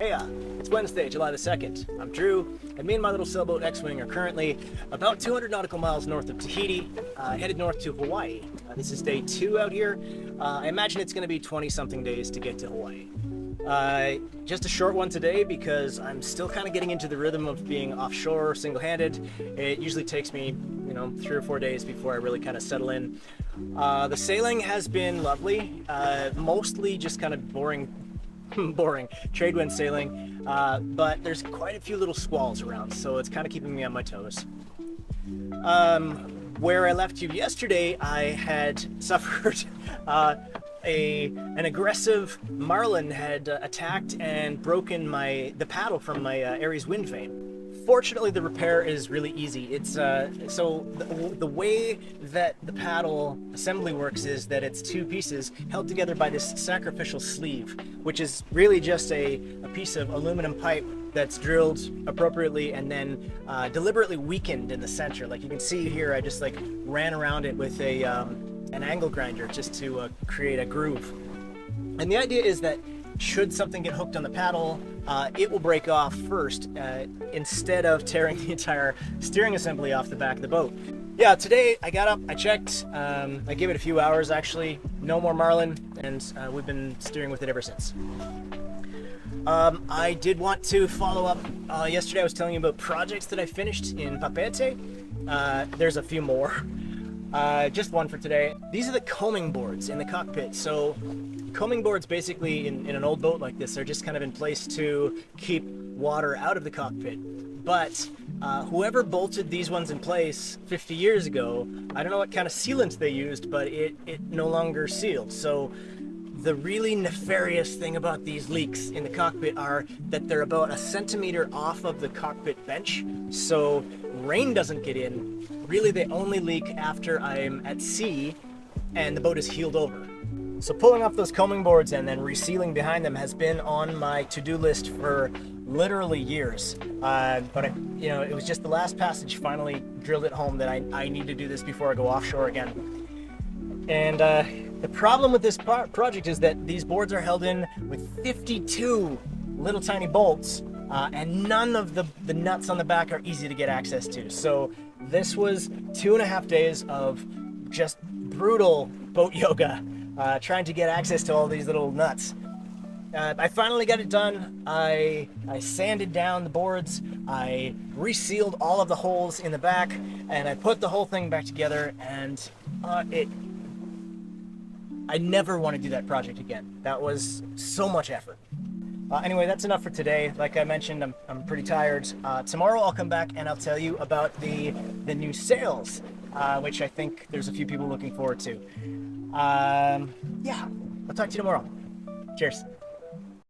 Hey, it's Wednesday, July the 2nd. I'm Drew, and me and my little sailboat X-Wing are currently about 200 nautical miles north of Tahiti, headed north to Hawaii. This is day 2 out here. I imagine it's going to be 20-something days to get to Hawaii. Just a short one today because I'm still kind of getting into the rhythm of being offshore single-handed. It usually takes me, 3 or 4 days before I really kind of settle in. The sailing has been lovely, mostly just kind of boring trade wind sailing, but there's quite a few little squalls around, so it's kind of keeping me on my toes. Where I left you yesterday, I had suffered an aggressive marlin had attacked and broken the paddle from my Aries wind vane. Fortunately, the repair is really easy. It's so the way that the paddle assembly works is that it's 2 pieces held together by this sacrificial sleeve, which is really just a piece of aluminum pipe that's drilled appropriately and then deliberately weakened in the center. Like you can see here, I just ran around it with an angle grinder just to create a groove. And the idea is that should something get hooked on the paddle, it will break off first instead of tearing the entire steering assembly off the back of the boat. Yeah, today I got up, I checked, I gave it a few hours actually, no more marlin, and we've been steering with it ever since. I did want to follow up, yesterday I was telling you about projects that I finished in Papeete. There's a few more. Just one for today. These are the combing boards in the cockpit. So combing boards basically in an old boat like this are just kind of in place to keep water out of the cockpit. But whoever bolted these ones in place 50 years ago, I don't know what kind of sealant they used, but it no longer sealed. So the really nefarious thing about these leaks in the cockpit are that they're about 1 centimeter off of the cockpit bench, so rain doesn't get in. Really, they only leak after I'm at sea and the boat is heeled over. So pulling off those combing boards and then resealing behind them has been on my to-do list for literally years. But it was just the last passage finally drilled it home that I need to do this before I go offshore again. And the problem with this project is that these boards are held in with 52 little tiny bolts, and none of the nuts on the back are easy to get access to. So this was 2.5 days of just brutal boat yoga, trying to get access to all these little nuts. I finally got it done. I sanded down the boards, I resealed all of the holes in the back, and I put the whole thing back together, and I never want to do that project again. That was so much effort. Anyway, that's enough for today. Like I mentioned, I'm pretty tired. Tomorrow I'll come back and I'll tell you about the new sails, which I think there's a few people looking forward to. Yeah, I'll talk to you tomorrow. Cheers.